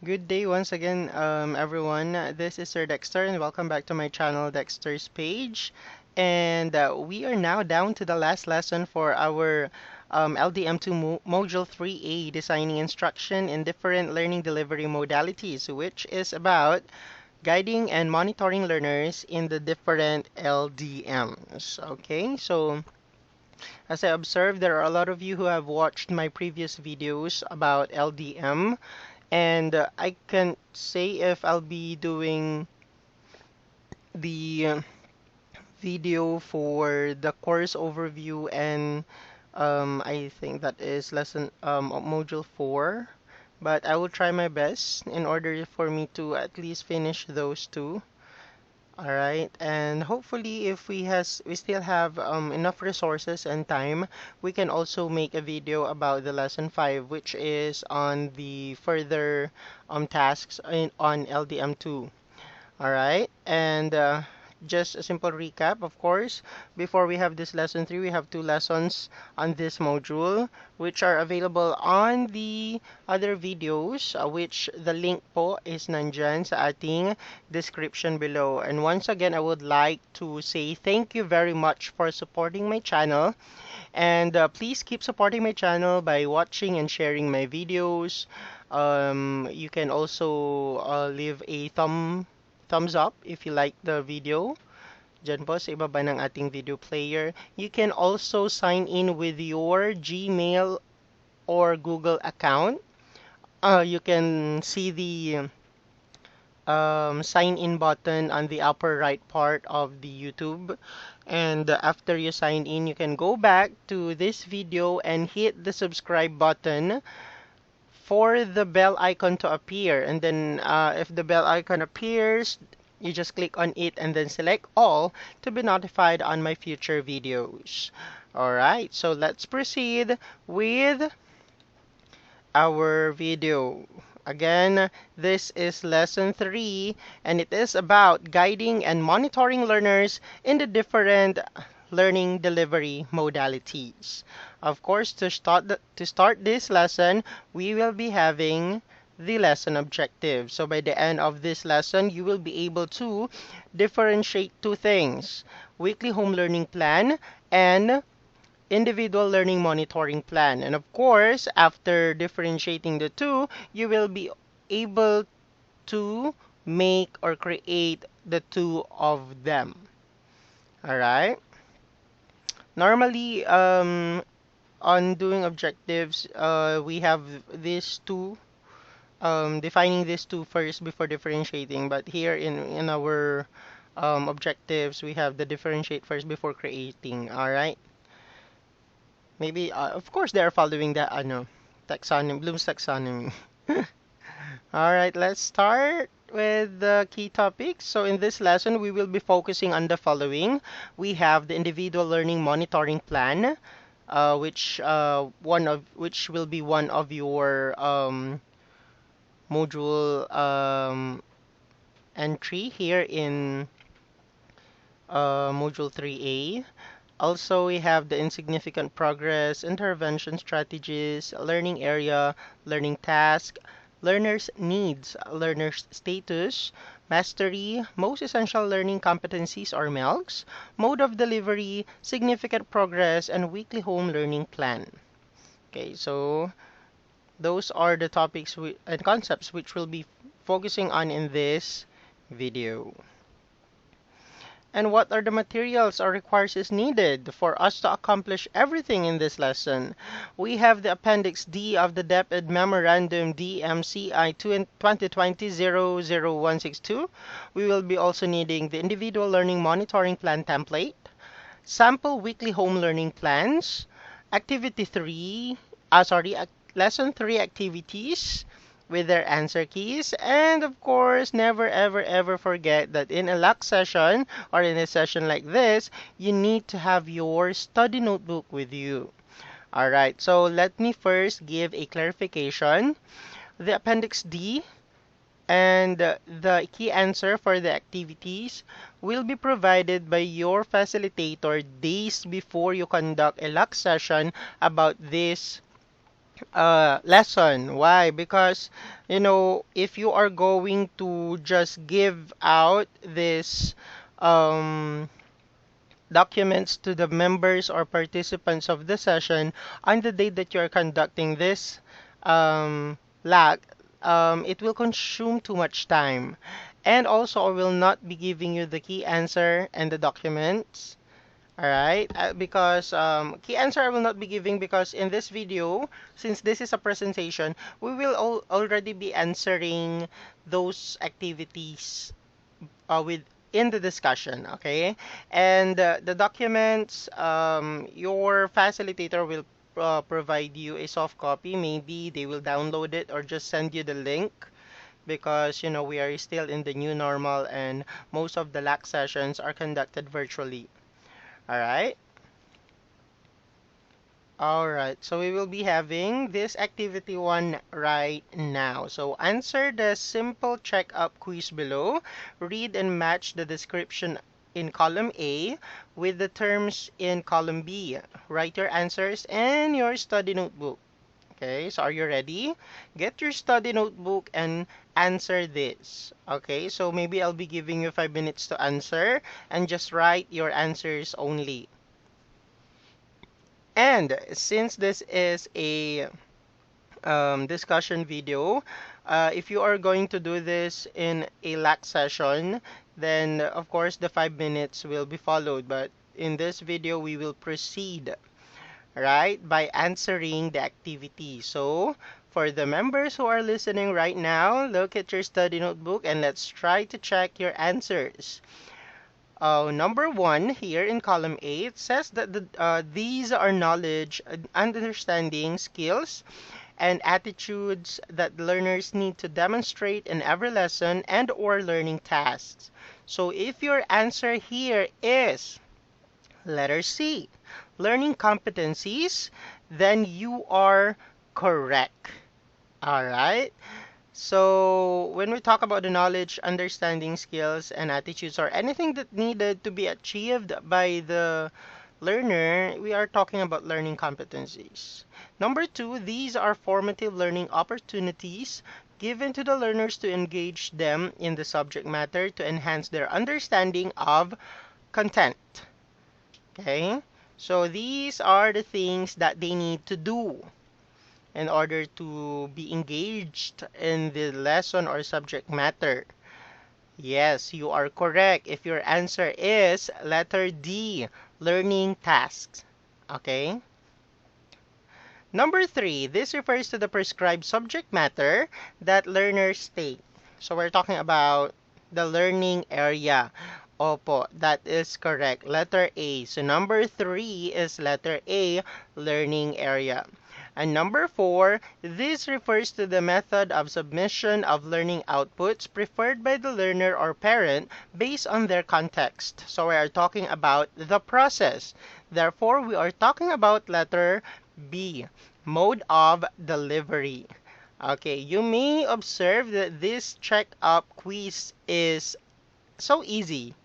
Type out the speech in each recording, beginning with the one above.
Good day once again, everyone. This is Sir Dexter, and welcome back to my channel, Dexter's Page. And we are now down to the last lesson for our LDM2 Module 3A, Designing Instruction in Different Learning Delivery Modalities, which is about guiding and monitoring learners in the different LDMs. Okay, so as I observed, there are a lot of you who have watched my previous videos about LDM. And I can say if I'll be doing the video for the course overview and I think that is lesson module 4, but I will try my best in order for me to at least finish those two. All right, and hopefully if we still have enough resources and time, we can also make a video about the lesson 5, which is on the further tasks on LDM2. All right, and just a simple recap, of course. Before we have this lesson 3, we have two lessons on this module, which are available on the other videos, which the link po is nandyan sa ating description below. And once again, I would like to say thank you very much for supporting my channel. And please keep supporting my channel by watching and sharing my videos. You can also leave a thumbs up if you like the video. Diyan po sa ibaba ng ating video player. You can also sign in with your Gmail or Google account. You can see the sign in button on the upper right part of the YouTube. And after you sign in, you can go back to this video and hit the subscribe button for the bell icon to appear. And then if the bell icon appears, you just click on it and then select all to be notified on my future videos. Alright, so let's proceed with our video. Again, this is lesson 3, and it is about guiding and monitoring learners in the different learning delivery modalities. Of course, to start this lesson, we will be having the lesson objective. So by the end of this lesson, you will be able to differentiate two things: weekly home learning plan and individual learning monitoring plan. And of course, after differentiating the two, you will be able to make or create the two of them. All right. Normally, on doing objectives, we have these two, defining these two first before differentiating. But here in our objectives, we have the differentiate first before creating. All right. Maybe, of course, they are following the taxonomy, Bloom's taxonomy. All right, let's start with the key topics. So in this lesson, we will be focusing on the following. We have the individual learning monitoring plan, which will be one of your module entry here in module 3A. Also, we have the insignificant progress, intervention strategies, learning area, learning task, learner's needs, learner's status, mastery, most essential learning competencies or MELCs, mode of delivery, significant progress, and weekly home learning plan. Okay, so those are the topics and concepts which we'll be focusing on in this video. And what are the materials or resources needed for us to accomplish everything in this lesson? We have the Appendix D of the DepEd Memorandum DMCI 2020-00162. We will be also needing the Individual Learning Monitoring Plan template, sample weekly home learning plans, Lesson 3 activities with their answer keys, and of course, never ever ever forget that in a LAC session or in a session like this, you need to have your study notebook with you. Alright, so let me first give a clarification. The Appendix D and the key answer for the activities will be provided by your facilitator days before you conduct a LAC session about this lesson. Why? Because, if you are going to just give out this um, documents to the members or participants of the session on the day that you are conducting this lag, it will consume too much time. And also, I will not be giving you the key answer and the documents. All right, because key answer I will not be giving because in this video, since this is a presentation, we will already be answering those activities with in the discussion, okay? And the documents, your facilitator will provide you a soft copy. Maybe they will download it or just send you the link because we are still in the new normal and most of the LAC sessions are conducted virtually. All right. All right, so we will be having this activity one right now. So answer the simple checkup quiz below. Read and match the description in column A with the terms in column B. Write your answers in your study notebook. Okay, so are you ready? Get your study notebook and answer this. Okay, so maybe I'll be giving you 5 minutes to answer and just write your answers only. And since this is a discussion video, if you are going to do this in a LAC session, then of course the 5 minutes will be followed. But in this video, we will proceed, right, by answering the activity. So for the members who are listening right now, look at your study notebook and let's try to check your answers. Number one here in column A, it says that these are knowledge, understanding, skills, and attitudes that learners need to demonstrate in every lesson and or learning tasks. So if your answer here is letter C, learning competencies, then you are correct. All right. So when we talk about the knowledge, understanding, skills, and attitudes, or anything that needed to be achieved by the learner, we are talking about learning competencies. Number two, these are formative learning opportunities given to the learners to engage them in the subject matter to enhance their understanding of content. Okay? So these are the things that they need to do in order to be engaged in the lesson or subject matter. Yes, you are correct. If your answer is letter D, learning tasks. Okay? Number three, this refers to the prescribed subject matter that learners take. So we're talking about the learning area. Opo, that is correct. Letter A. So number three is letter A, learning area. And number four, this refers to the method of submission of learning outputs preferred by the learner or parent based on their context. So we are talking about the process. Therefore, we are talking about letter B, mode of delivery. Okay, you may observe that this check-up quiz is so easy.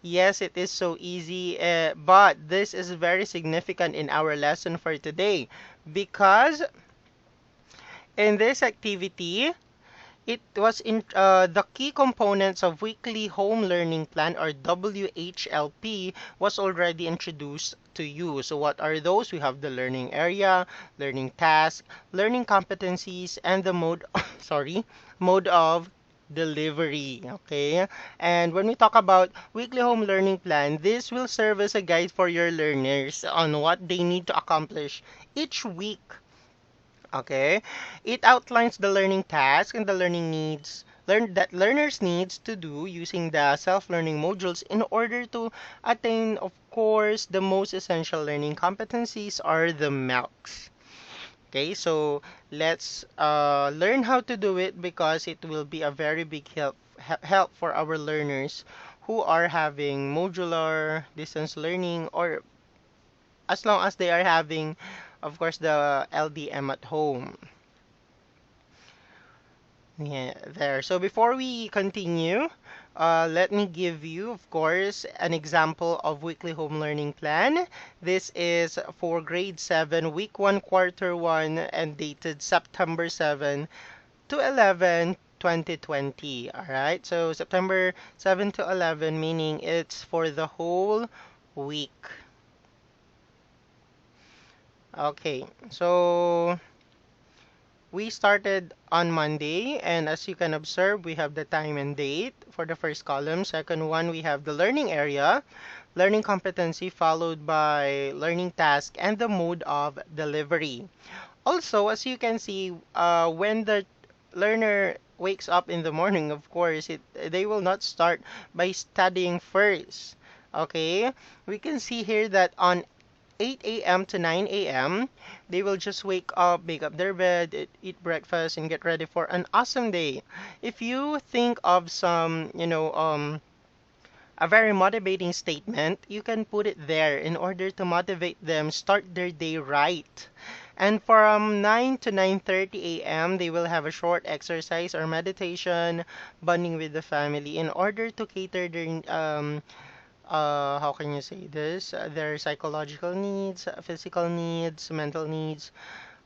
Yes, it is so easy, but this is very significant in our lesson for today because in this activity, it was in the key components of weekly home learning plan or WHLP was already introduced to you. So what are those? We have the learning area, learning task, learning competencies, and the mode sorry, mode of delivery. Okay, and when we talk about weekly home learning plan, this will serve as a guide for your learners on what they need to accomplish each week. Okay, it outlines the learning task and the learning needs that learners needs to do using the self-learning modules in order to attain, of course, the most essential learning competencies are the MELCs. Okay, so let's learn how to do it because it will be a very big help for our learners who are having modular distance learning or as long as they are having, of course, the LDM at home. Yeah, there. So before we continue, Let me give you, of course, an example of weekly home learning plan. This is for grade 7, week 1, quarter 1, and dated September 7 to 11, 2020. All right, so September 7 to 11, meaning it's for the whole week. Okay, so we started on Monday, and as you can observe, we have the time and date for the first column. Second one, we have the learning area, learning competency, followed by learning task, and the mode of delivery. Also, as you can see, when the learner wakes up in the morning, of course, they will not start by studying first. Okay, we can see here that on 8 a.m. to 9 a.m., they will just wake up, make up their bed, eat breakfast, and get ready for an awesome day. If you think of some, a very motivating statement, you can put it there in order to motivate them start their day right. And from 9 to 9:30 a.m., they will have a short exercise or meditation, bonding with the family in order to cater their how can you say this? Their psychological needs, physical needs, mental needs,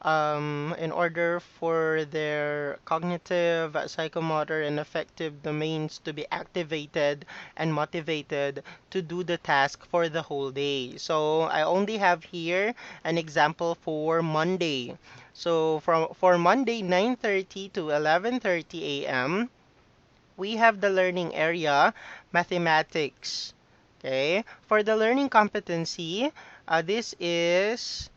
in order for their cognitive, psychomotor, and affective domains to be activated and motivated to do the task for the whole day. So I only have here an example for Monday. So for Monday 9:30 to 11:30 a.m., we have the learning area, mathematics. Okay, for the learning competency, this is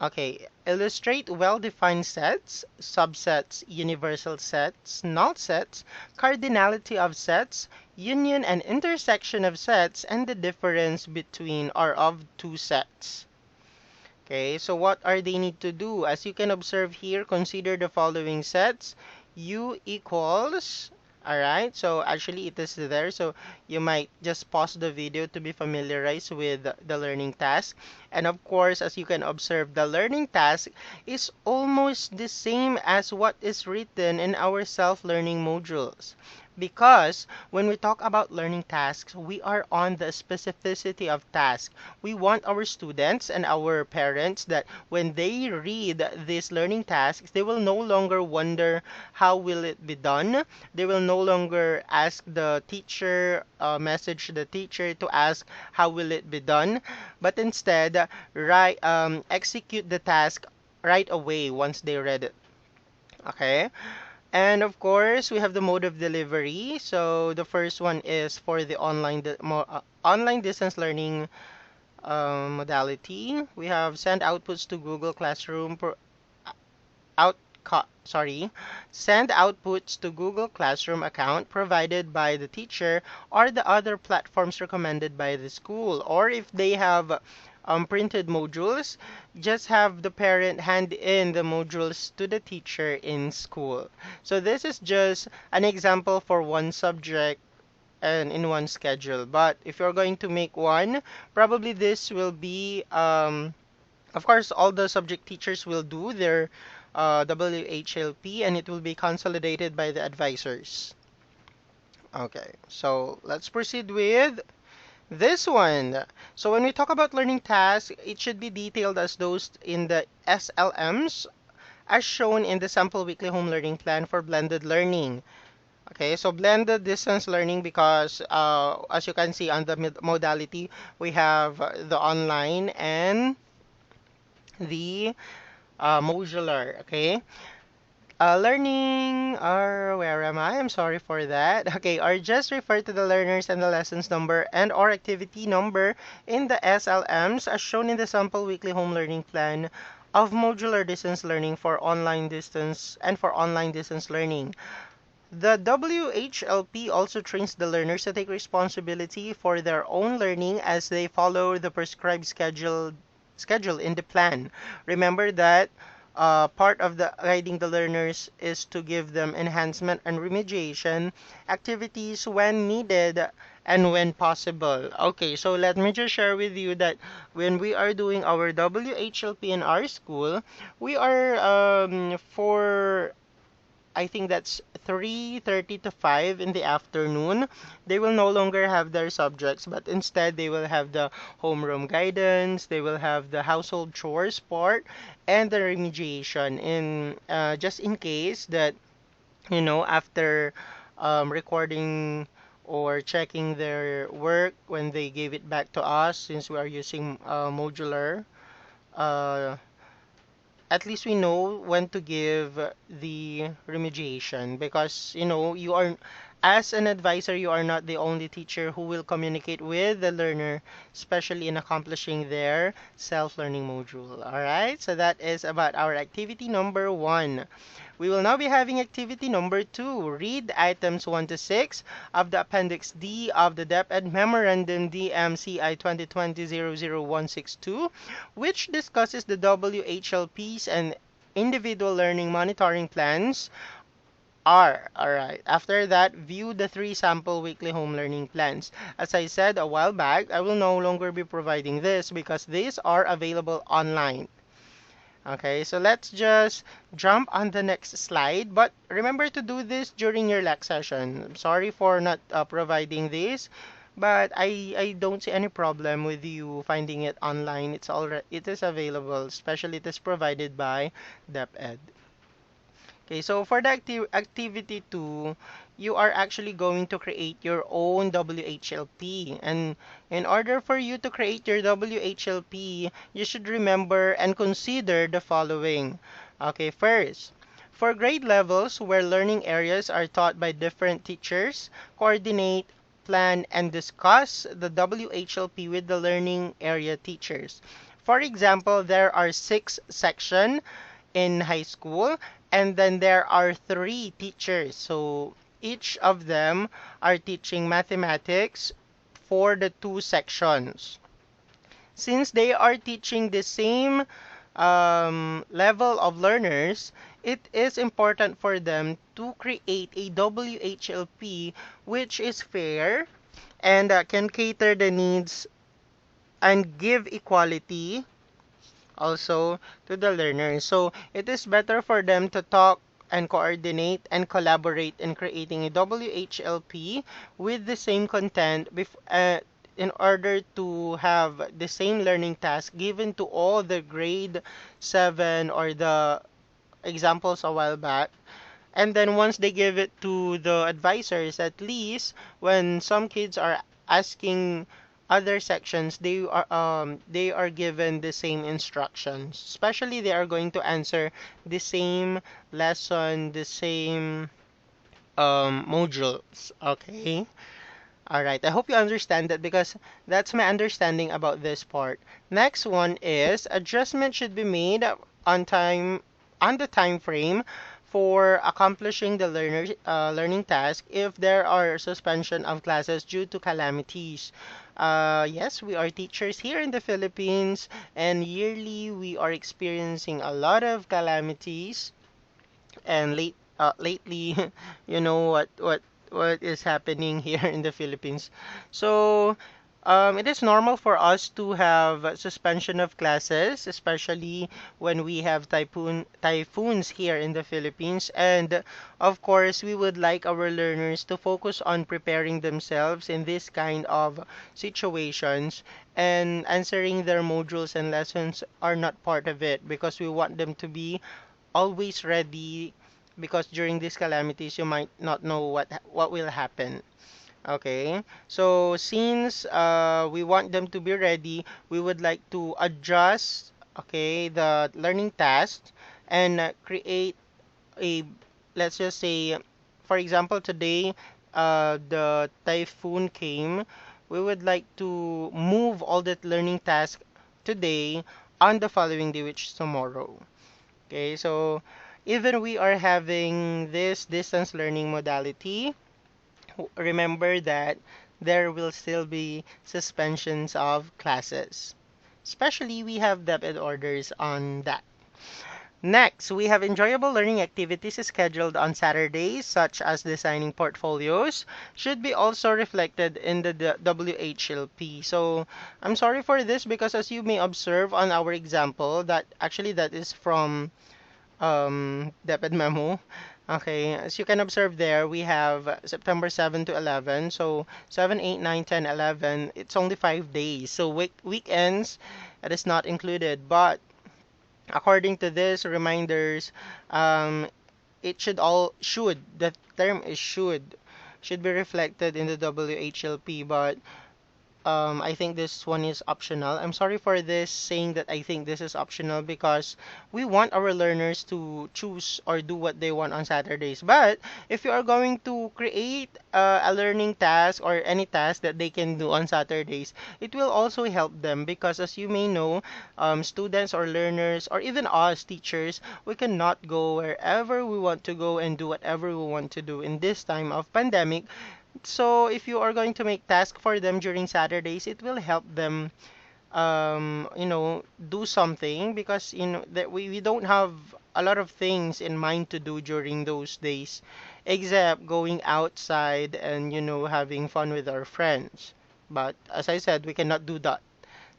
okay. Illustrate well-defined sets, subsets, universal sets, null sets, cardinality of sets, union and intersection of sets, and the difference between or of two sets. Okay, so what are they need to do? As you can observe here, consider the following sets. U equals, alright, so actually it is there, so you might just pause the video to be familiarized with the learning task. And of course, as you can observe, the learning task is almost the same as what is written in our self-learning modules. Because when we talk about learning tasks, we are on the specificity of task. We want our students and our parents that when they read these learning tasks, they will no longer wonder how will it be done. They will no longer ask the teacher, message the teacher to ask how will it be done, but instead, execute the task right away once they read it. Okay. And of course, we have the mode of delivery. So the first one is for the online distance learning modality. We have send outputs to Google Classroom out sorry, send outputs to Google Classroom account provided by the teacher or the other platforms recommended by the school. Or if they have printed modules, just have the parent hand in the modules to the teacher in school. So this is just an example for one subject and in one schedule. But if you're going to make one, probably this will be of course, all the subject teachers will do their WHLP and it will be consolidated by the advisors. Okay, so let's proceed with this one. So when we talk about learning tasks, it should be detailed as those in the SLMs as shown in the sample weekly home learning plan for blended learning. Okay, so blended distance learning because as you can see on the modality, we have the online and the modular. Okay, learning, or where am I? I'm sorry for that. Okay, or just refer to the learners and the lessons number and or activity number in the SLMs as shown in the sample weekly home learning plan of modular distance learning for online distance and for online distance learning. The WHLP also trains the learners to take responsibility for their own learning as they follow the prescribed schedule in the plan. Remember that part of the guiding the learners is to give them enhancement and remediation activities when needed and when possible. Okay, so let me just share with you that when we are doing our WHLP in our school, we are for I think that's 3:30 to 5 in the afternoon, they will no longer have their subjects, but instead they will have the homeroom guidance, they will have the household chores part, and the remediation. In just in case that after recording or checking their work when they gave it back to us, since we are using modular. Uh, at least we know when to give the remediation, because you are, as an advisor, you are not the only teacher who will communicate with the learner, especially in accomplishing their self-learning module. All right, so that is about our activity number 1. We will now be having activity number 2. Read items 1 to 6 of the Appendix D of the DepEd Memorandum DMCI 2020-00162, which discusses the WHLPs and individual learning monitoring plans are. Alright. After that, view the 3 sample weekly home learning plans. As I said a while back, I will no longer be providing this because these are available online. Okay, so let's just jump on the next slide. But remember to do this during your lecture session. I'm sorry for not providing this, but I don't see any problem with you finding it online. It is available, especially it is provided by DepEd. Okay, so for the activity 2, you are actually going to create your own WHLP. And in order for you to create your WHLP, you should remember and consider the following. Okay, first, for grade levels where learning areas are taught by different teachers, coordinate, plan, and discuss the WHLP with the learning area teachers. For example, there are 6 sections in high school, and then there are 3 teachers. So each of them are teaching mathematics for the 2 sections. Since they are teaching the same level of learners, it is important for them to create a WHLP which is fair and can cater the needs and give equality also to the learners. So it is better for them to talk and coordinate and collaborate in creating a WHLP with the same content in order to have the same learning task given to all the grade 7 or the examples a while back. And then once they give it to the advisors, at least when some kids are asking other sections, they are given the same instructions. Especially they are going to answer the same lesson, the same modules. Okay. All right. I hope you understand that because that's my understanding about this part. Next one is adjustment should be made on the time frame for accomplishing the learning task if there are suspension of classes due to calamities. Yes, we are teachers here in the Philippines, and yearly we are experiencing a lot of calamities. And lately, you know what is happening here in the Philippines. So it is normal for us to have suspension of classes, especially when we have typhoons here in the Philippines. And of course, we would like our learners to focus on preparing themselves in this kind of situations, and answering their modules and lessons are not part of it because we want them to be always ready, because during these calamities you might not know what will happen. Okay, so since we want them to be ready, we would like to adjust, okay, the learning tasks and create a, let's just say, for example, today the typhoon came. We would like to move all that learning task today on the following day, which is tomorrow. Okay, so even we are having this distance learning modality, remember that there will still be suspensions of classes. Especially we have debit orders on that. Next, we have enjoyable learning activities scheduled on Saturdays, such as designing portfolios, should be also reflected in the WHLP. So, I'm sorry for this because as you may observe on our example, that actually that is from debit memo. Okay, as you can observe there, we have September 7 to 11. So 7, 8, 9, 10, 11. It's only 5 days. So weekends, it is not included. But according to this reminders, um, it the term is should be reflected in the WHLP. But I think this one is optional. I'm sorry for this saying that I think this is optional because we want our learners to choose or do what they want on Saturdays. But if you are going to create a learning task or any task that they can do on Saturdays, it will also help them because as you may know, students or learners or even us teachers, we cannot go wherever we want to go and do whatever we want to do in this time of pandemic. So if you are going to make task for them during Saturdays, it will help them do something because that we don't have a lot of things in mind to do during those days except going outside and having fun with our friends. But as I said, we cannot do that.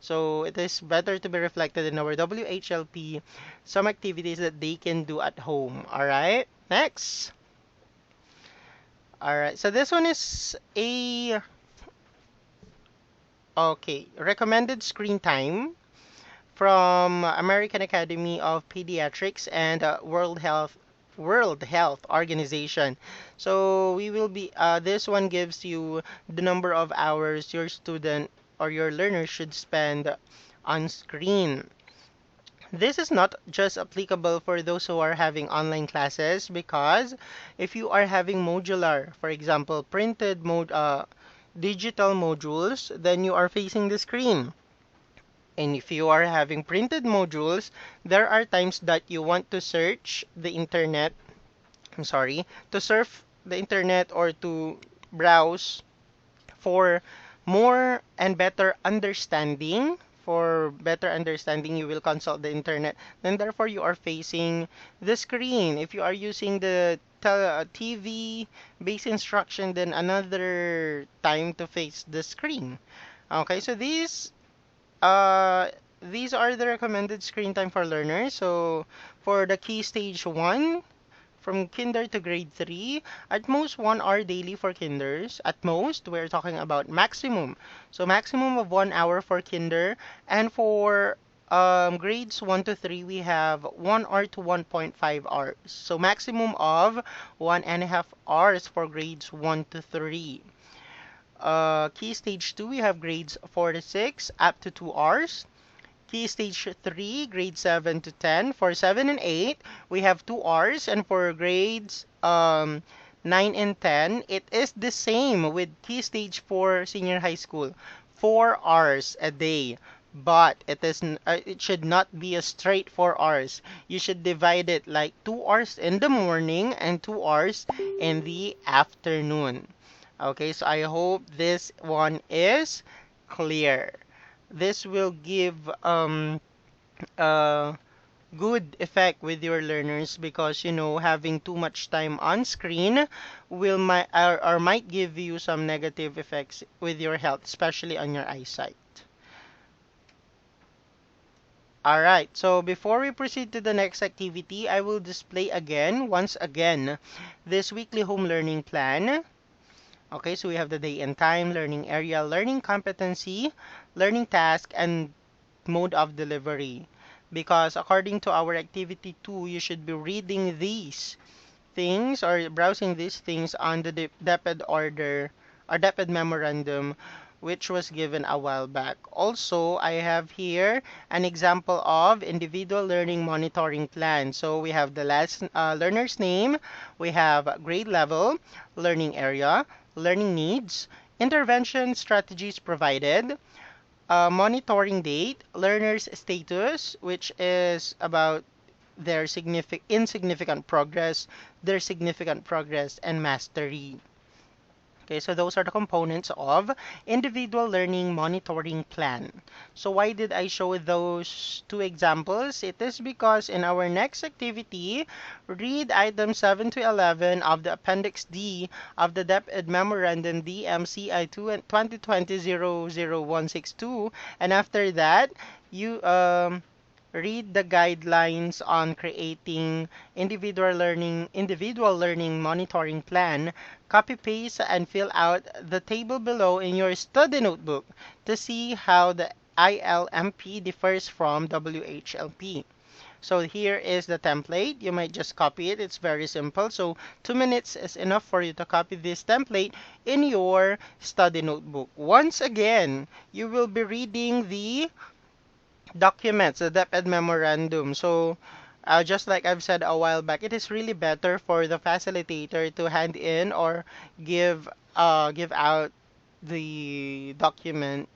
So it is better to be reflected in our WHLP some activities that they can do at home. All right? Next. All right. So this one is a okay, recommended screen time from American Academy of Pediatrics and World Health Organization. So we will be this one gives you the number of hours your student or your learner should spend on screen. This is not just applicable for those who are having online classes because if you are having modular, for example, digital modules, then you are facing the screen. And if you are having printed modules, there are times that you want to search the internet, I'm sorry, to surf the internet or to browse for more and better understanding. For better understanding, you will consult the internet. Then, therefore, you are facing the screen. If you are using the TV based instruction, then another time to face the screen. Okay, so these are the recommended screen time for learners. So for the key stage 1, from kinder to grade 3, at most 1 hour daily for kinders. At most, we're talking about maximum. So maximum of 1 hour for kinder. And for grades 1 to 3, we have 1 hour to 1.5 hours. So maximum of 1.5 hours for grades 1 to 3. Key stage 2, we have grades 4 to 6, up to 2 hours. Key stage 3, grade 7 to 10. For 7 and 8, we have 2 hours. And for grades 9 and 10, it is the same with key stage 4 senior high school. 4 hours a day. But it should not be a straight 4 hours. You should divide it like 2 hours in the morning and 2 hours in the afternoon. Okay, so I hope this one is clear. This will give a good effect with your learners because having too much time on screen might give you some negative effects with your health, especially on your eyesight. All right, so before we proceed to the next activity, I will display once again, this weekly home learning plan. Okay, so we have the day and time, learning area, learning competency, learning task, and mode of delivery. Because according to our activity 2, you should be reading these things or browsing these things on the DepEd order or DepEd memorandum, which was given a while back. Also, I have here an example of individual learning monitoring plan. So we have the last learner's name, we have grade level, learning area, learning needs, intervention strategies provided, monitoring date, learner's status, which is about their insignificant progress, their significant progress, and mastery. Okay, so those are the components of individual learning monitoring plan. So why did I show those two examples? It is because in our next activity, read items 7 to 11 of the Appendix D of the DepEd Memorandum DMCI 2020-00162, and after that, you read the guidelines on creating individual learning monitoring plan, copy paste and fill out the table below in your study notebook to see how the ILMP differs from WHLP. So here is the template. You might just copy it. It's very simple. So 2 minutes is enough for you to copy this template in your study notebook. Once again, you will be reading the documents, the DepEd memorandum. So just like I've said a while back, it is really better for the facilitator to hand in or give out the document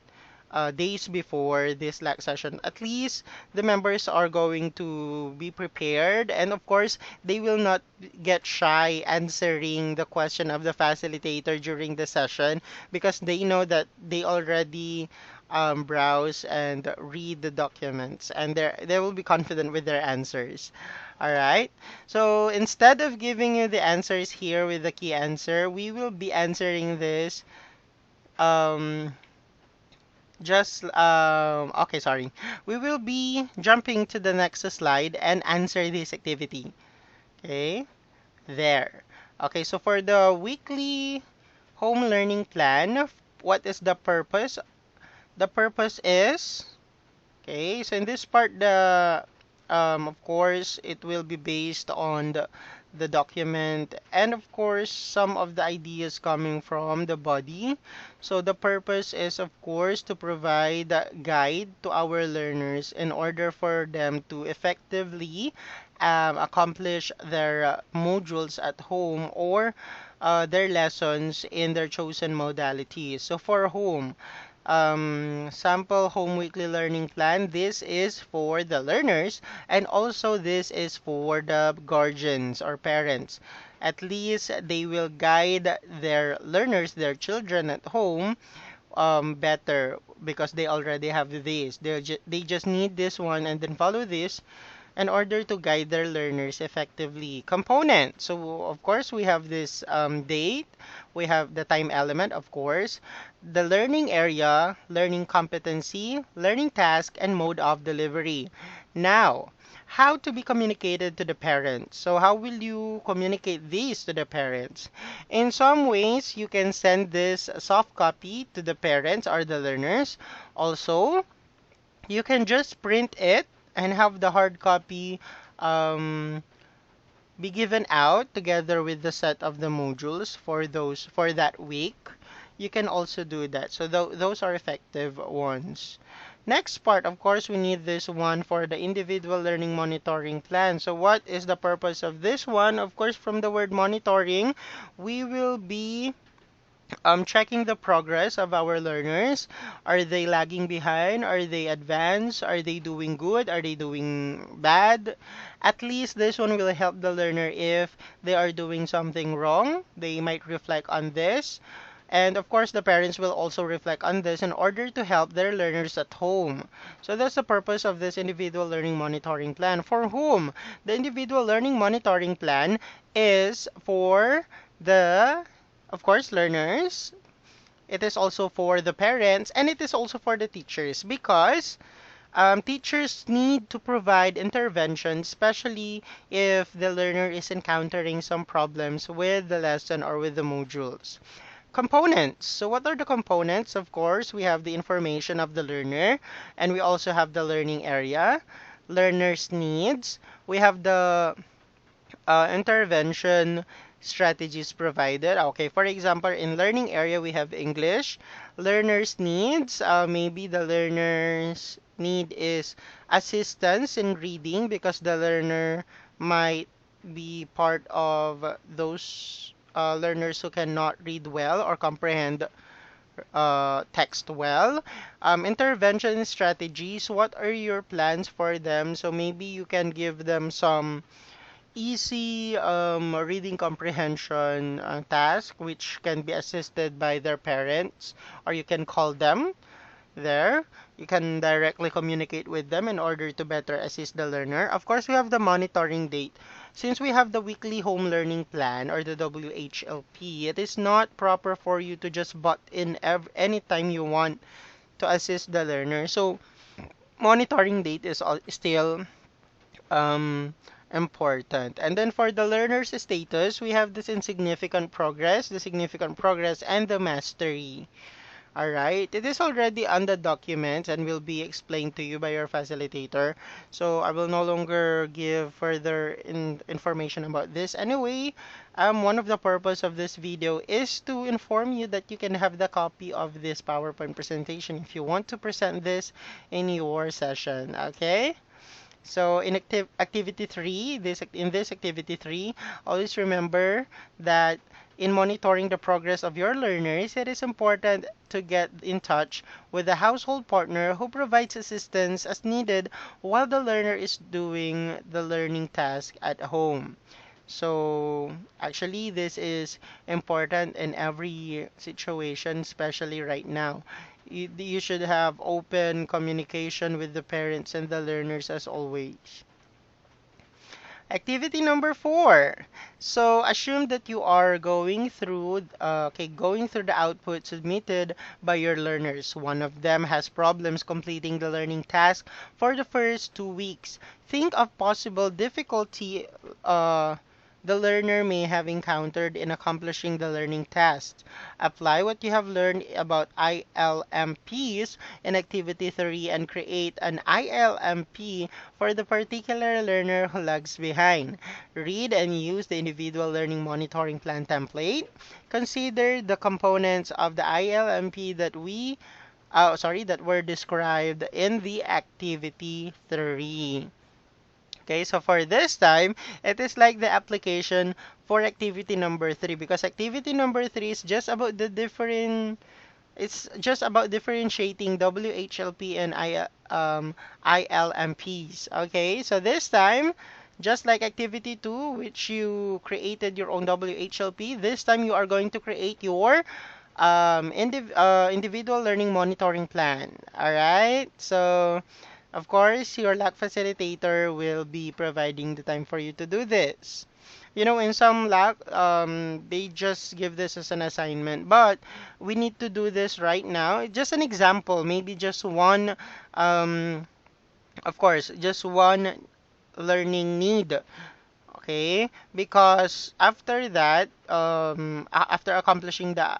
days before this LAC session. At least the members are going to be prepared, and of course, they will not get shy answering the question of the facilitator during the session because they know that they already browse and read the documents, and they will be confident with their answers. All right. So instead of giving you the answers here with the key answer, we will be answering this. Um, okay, sorry. We will be jumping to the next slide and answer this activity. Okay, there. Okay, so for the weekly home learning plan, what is the purpose? The purpose is, okay, so in this part, of course, it will be based on the document and of course some of the ideas coming from the body. So the purpose is of course to provide a guide to our learners in order for them to effectively accomplish their modules at home or their lessons in their chosen modalities. So for home, sample home weekly learning plan. This is for the learners and also this is for the guardians or parents. At least they will guide their learners, their children at home better because they already have this. They just need this one and then follow this in order to guide their learners effectively. Component. So of course we have this date, we have the time element, of course, the learning area, learning competency, learning task, and mode of delivery. Now, how to be communicated to the parents. So how will you communicate these to the parents? In some ways, you can send this soft copy to the parents or the learners. Also, you can just print it and have the hard copy um, be given out together with the set of the modules for that week. You can also do that. So those are effective ones. Next part, of course, we need this one for the individual learning monitoring plan. So what is the purpose of this one? Of course, from the word monitoring, we will be checking the progress of our learners. Are they lagging behind? Are they advanced? Are they doing good? Are they doing bad? At least this one will help the learner if they are doing something wrong. They might reflect on this. And of course, the parents will also reflect on this in order to help their learners at home. So that's the purpose of this individual learning monitoring plan. For whom? The individual learning monitoring plan is for the, of course, learners. It is also for the parents and it is also for the teachers because teachers need to provide intervention, especially if the learner is encountering some problems with the lesson or with the modules. Components. So what are the components? Of course, we have the information of the learner and we also have the learning area, learner's needs. We have the intervention strategies provided. Okay, for example, in learning area, we have English. Learner's needs, maybe the learner's need is assistance in reading because the learner might be part of those learners who cannot read well or comprehend text well. Intervention strategies, what are your plans for them? So maybe you can give them some easy reading comprehension task which can be assisted by their parents or you can call them there. You can directly communicate with them in order to better assist the learner. Of course, we have the monitoring date. Since we have the weekly home learning plan or the WHLP, it is not proper for you to just butt in anytime you want to assist the learner. So monitoring date is still um, important. And then for the learner's status, we have this insignificant progress, the significant progress, and the mastery. All right, it is already on the document and will be explained to you by your facilitator. So I will no longer give further information about this. Anyway, one of the purpose of this video is to inform you that you can have the copy of this PowerPoint presentation if you want to present this in your session. Okay? So in activity 3, in this activity 3, always remember that in monitoring the progress of your learners, it is important to get in touch with a household partner who provides assistance as needed while the learner is doing the learning task at home. So actually, this is important in every situation, especially right now. You should have open communication with the parents and the learners as always. Activity number 4. So assume that you are going through the output submitted by your learners. One of them has problems completing the learning task for the first 2 weeks. Think of possible difficulty the learner may have encountered in accomplishing the learning task. Apply what you have learned about ILMPs in Activity 3 and create an ILMP for the particular learner who lags behind. Read and use the individual learning monitoring plan template. Consider the components of the ILMP that were described in the Activity 3. Okay, so for this time, it is like the application for activity number 3 because activity number 3 is just about it's just about differentiating WHLP and ILMPs. Okay, so this time, just like activity 2, which you created your own WHLP, this time you are going to create your individual learning monitoring plan. All right, so of course, your LAC facilitator will be providing the time for you to do this. You know, in some LAC, they just give this as an assignment, but we need to do this right now. Just an example, maybe just one, of course, just one learning need. Okay, because after that, after accomplishing the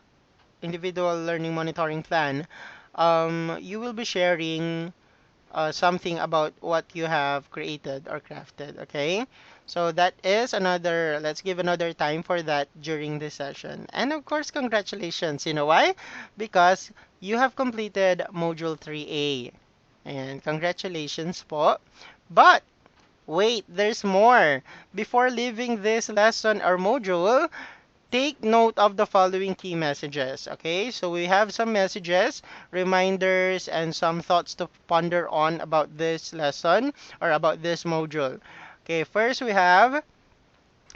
individual learning monitoring plan, you will be sharing something about what you have created or crafted. Okay, so that is another, let's give another time for that during this session. And of course, congratulations. You know why? Because you have completed module 3A. And congratulations po. But wait, there's more. Before leaving this lesson or module, take note of the following key messages. Okay, so we have some messages, reminders, and some thoughts to ponder on about this lesson or about this module. Okay, first we have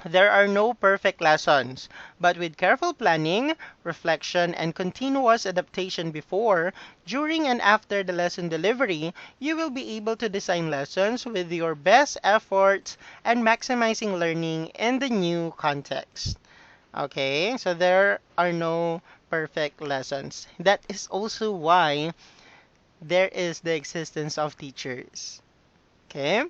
there are no perfect lessons, but with careful planning, reflection, and continuous adaptation before, during, and after the lesson delivery, you will be able to design lessons with your best efforts and maximizing learning in the new context. Okay, so there are no perfect lessons. That is also why there is the existence of teachers. Okay?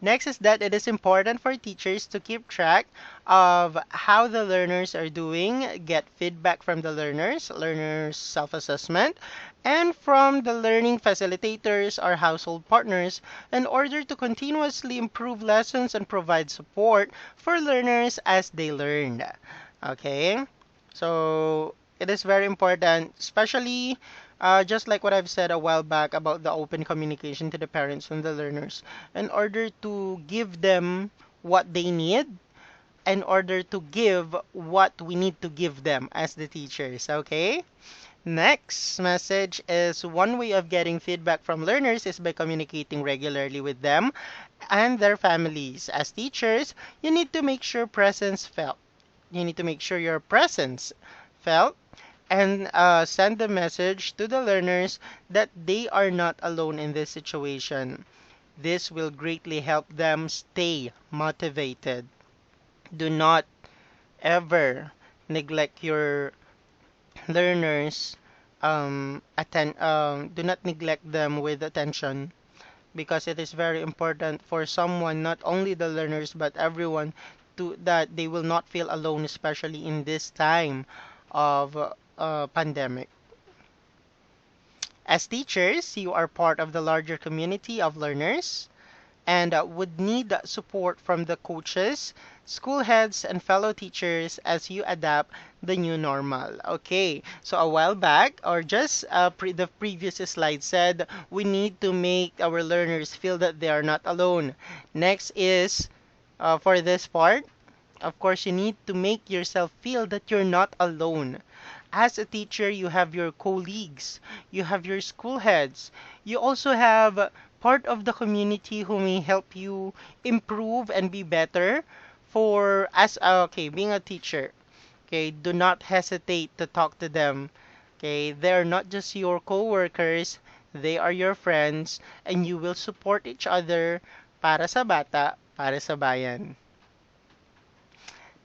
Next is that it is important for teachers to keep track of how the learners are doing, get feedback from the learners' self-assessment, and from the learning facilitators or household partners in order to continuously improve lessons and provide support for learners as they learn. Okay? So it is very important, especially just like what I've said a while back about the open communication to the parents and the learners, in order to give them what they need, in order to give what we need to give them as the teachers. Okay? Next message is one way of getting feedback from learners is by communicating regularly with them and their families. As teachers, you need to make sure presence felt. You need to make sure your presence felt and send the message to the learners that they are not alone in this situation. This will greatly help them stay motivated. Do not ever neglect your learners do not neglect them with attention, because it is very important for someone, not only the learners but everyone, to that they will not feel alone, especially in this time of pandemic. As teachers, you are part of the larger community of learners and would need support from the coaches, school heads, and fellow teachers as you adapt the new normal. Okay, so a while back, or just the previous slide said, we need to make our learners feel that they are not alone. Next is, for this part, of course, you need to make yourself feel that you're not alone. As a teacher, you have your colleagues, you have your school heads, you also have part of the community who may help you improve and be better for as okay, being a teacher. Okay, do not hesitate to talk to them. Okay, they're not just your co-workers, they are your friends, and you will support each other para sa bata, para sa bayan.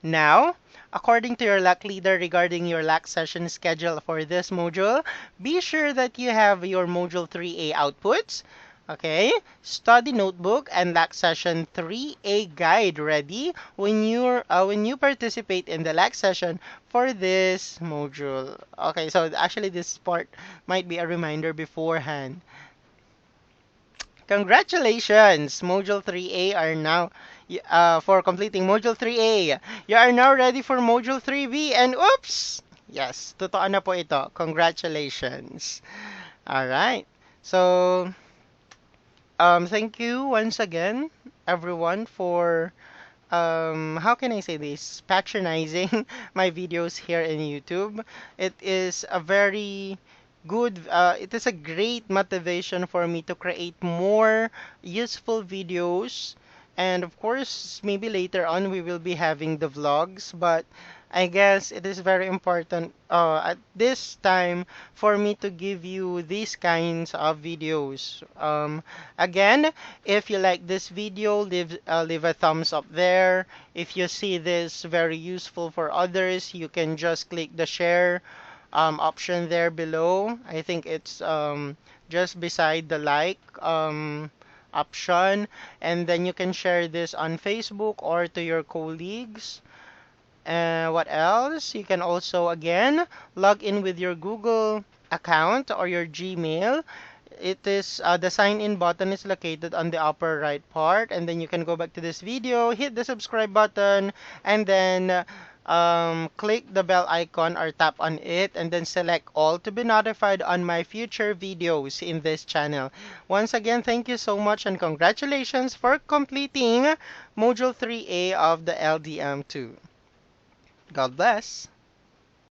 Now, according to your LAC leader regarding your LAC session schedule for this module, be sure that you have your Module 3A outputs, okay, study notebook, and LAC session 3A guide ready when you participate in the LAC session for this module. Okay, so actually this part might be a reminder beforehand. Congratulations! Module 3A are now, for completing Module 3A. You are now ready for Module 3B and oops! Yes, totoo na po ito. Congratulations! Alright. So, thank you once again, everyone, for, how can I say this? Patronizing my videos here in YouTube. It is a very it is a great motivation for me to create more useful videos. And of course, maybe later on we will be having the vlogs, but I guess it is very important at this time for me to give you these kinds of videos. Again, if you like this video, leave a thumbs up there. If you see this very useful for others, you can just click the share option there below. I think it's just beside the like option, and then you can share this on Facebook or to your colleagues. What else? You can also again log in with your Google account or your Gmail. It is the sign in button is located on the upper right part, and then you can go back to this video, hit the subscribe button, and then click the bell icon or tap on it, and then select all to be notified on my future videos in this channel. Once again, thank you so much and congratulations for completing Module 3A of the LDM2. God bless.